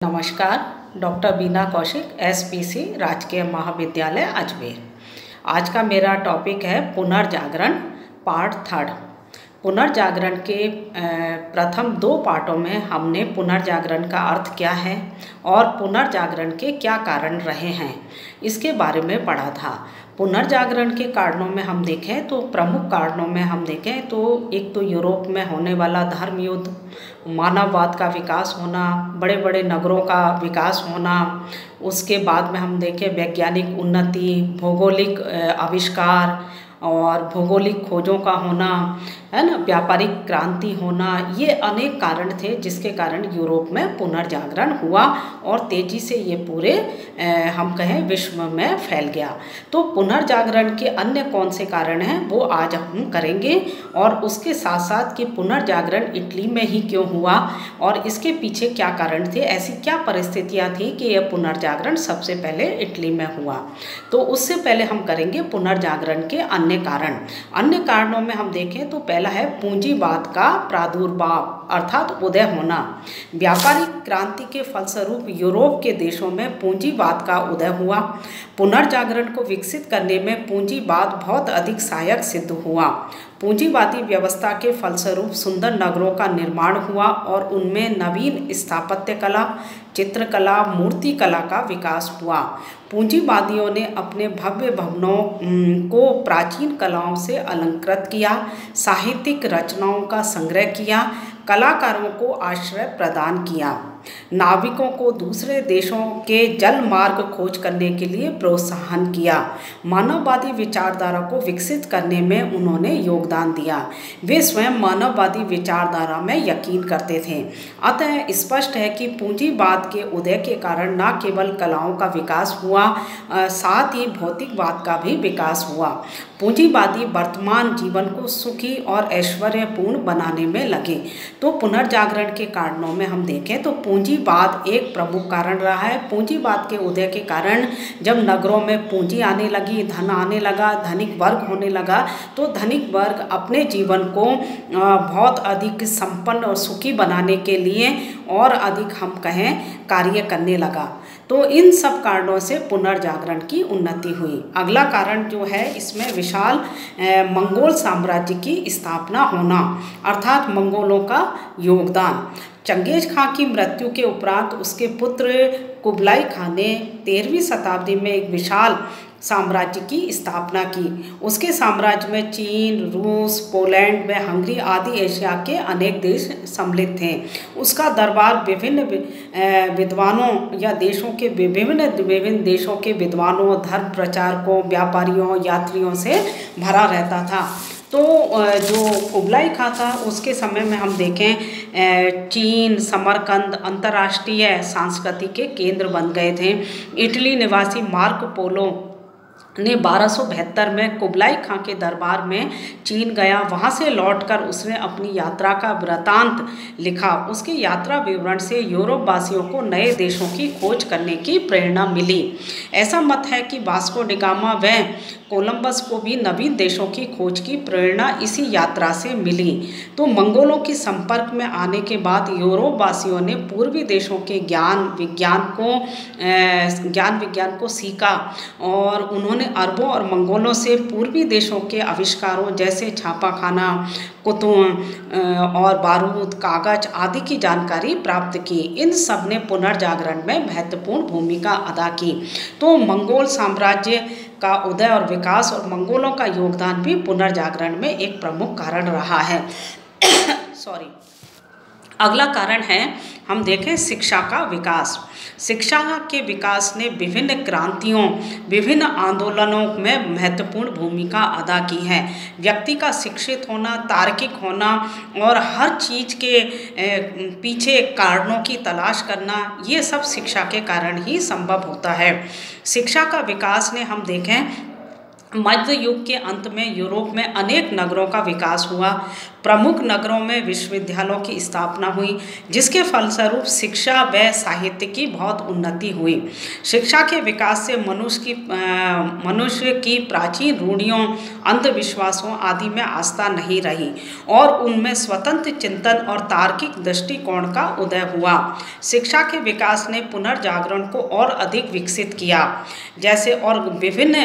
नमस्कार। डॉक्टर बीना कौशिक, एसपीसी राजकीय महाविद्यालय अजमेर। आज का मेरा टॉपिक है पुनर्जागरण पार्ट 3। पुनर्जागरण के प्रथम 2 पार्टों में हमने पुनर्जागरण का अर्थ क्या है और पुनर्जागरण के क्या कारण रहे हैं इसके बारे में पढ़ा था। पुनर्जागरण के कारणों में हम देखें तो प्रमुख कारणों में हम देखें तो एक तो यूरोप में होने वाला धर्म युद्ध, मानववाद का विकास होना, बड़े बड़े नगरों का विकास होना, उसके बाद में हम देखें वैज्ञानिक उन्नति, भौगोलिक आविष्कार और भौगोलिक खोजों का होना, है ना, व्यापारिक क्रांति होना, ये अनेक कारण थे जिसके कारण यूरोप में पुनर्जागरण हुआ और तेज़ी से ये पूरे हम कहें विश्व में फैल गया। तो पुनर्जागरण के अन्य कौन से कारण हैं वो आज हम करेंगे और उसके साथ साथ कि पुनर्जागरण इटली में ही क्यों हुआ और इसके पीछे क्या कारण थे, ऐसी क्या परिस्थितियाँ थी कि यह पुनर्जागरण सबसे पहले इटली में हुआ। तो उससे पहले हम करेंगे पुनर्जागरण के अन्य कारण। अन्य कारणों में हम देखें तो पहला है पूंजीवाद का प्रादुर्भाव अर्थात उदय होना। व्यापारिक क्रांति के फलस्वरूप यूरोप के देशों में पूंजीवाद का उदय हुआ। पुनर्जागरण को विकसित करने में पूंजीवाद बहुत अधिक सहायक सिद्ध हुआ। पूंजीवादी व्यवस्था के फलस्वरूप सुंदर नगरों का निर्माण हुआ और उनमें नवीन स्थापत्य कला, चित्रकला, मूर्ति कला का विकास हुआ। पूंजीवादियों ने अपने भव्य भवनों को प्राचीन कलाओं से अलंकृत किया, साहित्यिक रचनाओं का संग्रह किया, कलाकारों को आश्रय प्रदान किया, नाविकों को दूसरे देशों के जल मार्ग खोज करने के लिए प्रोत्साहन किया, मानववादी विचारधारा को विकसित करने में उन्होंने योगदान दिया। वे स्वयं मानववादी विचारधारा में यकीन करते थे। अतः स्पष्ट है कि पूंजीवाद के उदय के कारण न केवल कलाओं का विकास हुआ, साथ ही भौतिकवाद का भी विकास हुआ। पूंजीवादी वर्तमान जीवन को सुखी और ऐश्वर्यपूर्ण बनाने में लगे। तो पुनर्जागरण के कारणों में हम देखें तो पूंजीवाद एक प्रमुख कारण रहा है। पूंजीवाद के उदय के कारण जब नगरों में पूंजी आने लगी, धन आने लगा, धनिक वर्ग होने लगा, तो धनिक वर्ग अपने जीवन को बहुत अधिक संपन्न और सुखी बनाने के लिए और अधिक हम कहें कार्य करने लगा। तो इन सब कारणों से पुनर्जागरण की उन्नति हुई। अगला कारण जो है इसमें विशाल मंगोल साम्राज्य की स्थापना होना अर्थात मंगोलों का योगदान। चंगेज खां की मृत्यु के उपरांत उसके पुत्र कुबलाई खां ने 13वीं शताब्दी में एक विशाल साम्राज्य की स्थापना की। उसके साम्राज्य में चीन, रूस, पोलैंड व हंगरी आदि एशिया के अनेक देश सम्मिलित थे। उसका दरबार विभिन्न विद्वानों या देशों के विभिन्न देशों के विद्वानों, धर्म प्रचारकों, व्यापारियों, यात्रियों से भरा रहता था। तो जो कुबलाई खां था उसके समय में हम देखें चीन, समरकंद अंतर्राष्ट्रीय संस्कृति के केंद्र बन गए थे। इटली निवासी मार्को पोलो ने 1272 में कुबलाई खां के दरबार में चीन गया। वहाँ से लौटकर उसने अपनी यात्रा का वृतांत लिखा। उसकी यात्रा विवरण से यूरोप वासियों को नए देशों की खोज करने की प्रेरणा मिली। ऐसा मत है कि वास्को डी गामा व कोलंबस को भी नवीन देशों की खोज की प्रेरणा इसी यात्रा से मिली। तो मंगोलों के संपर्क में आने के बाद यूरोप वासियों ने पूर्वी देशों के ज्ञान विज्ञान को सीखा और उन्होंने अरबों और मंगोलों से पूर्वी देशों के आविष्कारों जैसे छापाखाना, कुतुब और बारूद, कागज आदि की जानकारी प्राप्त की। इन सब ने पुनर्जागरण में महत्वपूर्ण भूमिका अदा की। तो मंगोल साम्राज्य का उदय और विकास और मंगोलों का योगदान भी पुनर्जागरण में एक प्रमुख कारण रहा है। अगला कारण है हम देखें शिक्षा का विकास। शिक्षा के विकास ने विभिन्न क्रांतियों, विभिन्न आंदोलनों में महत्वपूर्ण भूमिका अदा की है। व्यक्ति का शिक्षित होना, तार्किक होना और हर चीज़ के पीछे कारणों की तलाश करना, ये सब शिक्षा के कारण ही संभव होता है। शिक्षा का विकास ने हम देखें मध्य युग के अंत में यूरोप में अनेक नगरों का विकास हुआ। प्रमुख नगरों में विश्वविद्यालयों की स्थापना हुई, जिसके फलस्वरूप शिक्षा व साहित्य की बहुत उन्नति हुई। शिक्षा के विकास से मनुष्य की प्राचीन रूढ़ियों, अंधविश्वासों आदि में आस्था नहीं रही और उनमें स्वतंत्र चिंतन और तार्किक दृष्टिकोण का उदय हुआ। शिक्षा के विकास ने पुनर्जागरण को और अधिक विकसित किया। जैसे और विभिन्न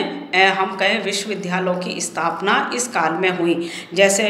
हम कहें विश्वविद्यालयों की स्थापना इस काल में हुई, जैसे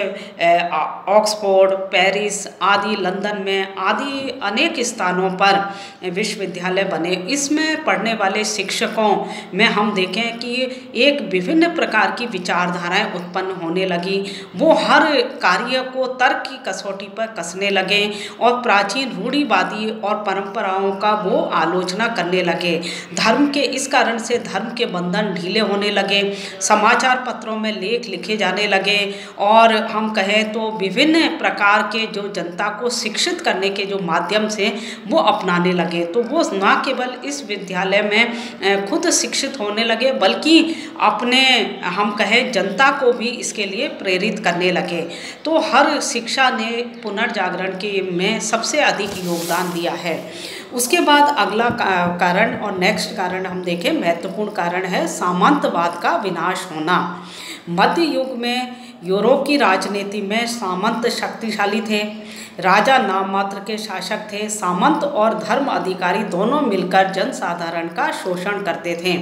ऑक्सफोर्ड, पेरिस आदि, लंदन में आदि अनेक स्थानों पर विश्वविद्यालय बने। इसमें पढ़ने वाले शिक्षकों में हम देखें कि एक विभिन्न प्रकार की विचारधाराएं उत्पन्न होने लगी। वो हर कार्य को तर्क की कसौटी पर कसने लगे और प्राचीन रूढ़िवादी और परंपराओं का वो आलोचना करने लगे। धर्म के इस कारण से धर्म के बंधन ढीले होने लगे, समाचार पत्रों में लेख लिखे जाने लगे और हम कहें तो विभिन्न प्रकार के जो जनता को शिक्षित करने के जो माध्यम से वो अपनाने लगे। तो वो न केवल इस विद्यालय में खुद शिक्षित होने लगे, बल्कि अपने हम कहें जनता को भी इसके लिए प्रेरित करने लगे। तो हर शिक्षा ने पुनर्जागरण के में सबसे अधिक योगदान दिया है। उसके बाद अगला कारण और नेक्स्ट कारण हम देखें, महत्वपूर्ण कारण है सामंतवाद का विनाश होना। मध्य युग में यूरोप की राजनीति में सामंत शक्तिशाली थे। राजा नाम मात्र के शासक थे। सामंत और धर्म अधिकारी दोनों मिलकर जनसाधारण का शोषण करते थे,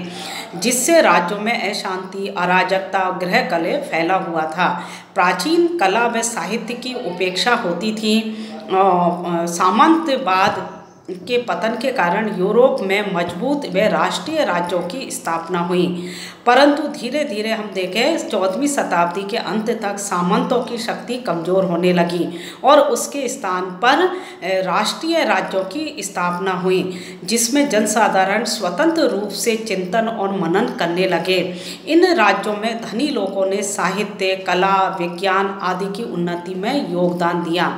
जिससे राज्यों में अशांति, अराजकता, गृह कलह फैला हुआ था। प्राचीन कला व साहित्य की उपेक्षा होती थी। सामंतवाद के पतन के कारण यूरोप में मजबूत व राष्ट्रीय राज्यों की स्थापना हुई, परंतु धीरे धीरे हम देखें 14वीं शताब्दी के अंत तक सामंतों की शक्ति कमजोर होने लगी और उसके स्थान पर राष्ट्रीय राज्यों की स्थापना हुई, जिसमें जनसाधारण स्वतंत्र रूप से चिंतन और मनन करने लगे। इन राज्यों में धनी लोगों ने साहित्य, कला, विज्ञान आदि की उन्नति में योगदान दिया।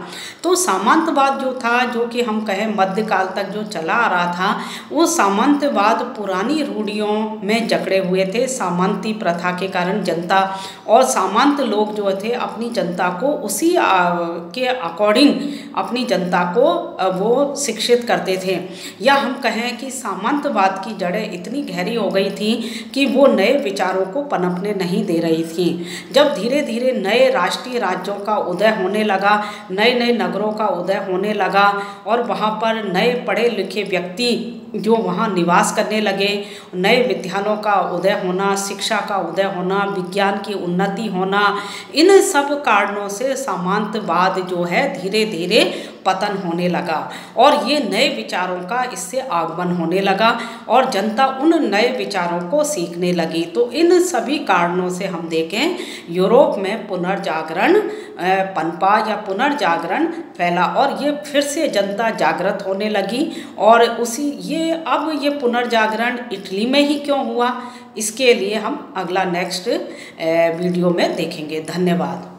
तो सामंतवाद जो था, जो कि हम कहें मध्यकाल तक जो चला आ रहा था, वो सामंतवाद पुरानी रूढ़ियों में जकड़े हुए थे। सामंती प्रथा के कारण जनता और सामंत लोग जो थे अपनी जनता को उसी के अकॉर्डिंग अपनी जनता को वो शिक्षित करते थे। या हम कहें कि सामंतवाद की जड़ें इतनी गहरी हो गई थी कि वो नए विचारों को पनपने नहीं दे रही थी। जब धीरे धीरे नए राष्ट्रीय राज्यों का उदय होने लगा, नए नए नगरों का उदय होने लगा और वहाँ पर नए पढ़े लिखे व्यक्ति जो वहाँ निवास करने लगे, नए विद्यालयों का उदय होना, शिक्षा का उदय होना, विज्ञान की उन्नति होना, इन सब कारणों से सामंतवाद जो है धीरे धीरे पतन होने लगा और ये नए विचारों का इससे आगमन होने लगा और जनता उन नए विचारों को सीखने लगी। तो इन सभी कारणों से हम देखें यूरोप में पुनर्जागरण पनपा या पुनर्जागरण फैला और ये फिर से जनता जागृत होने लगी। और अब ये पुनर्जागरण इटली में ही क्यों हुआ, इसके लिए हम अगला नेक्स्ट वीडियो में देखेंगे। धन्यवाद।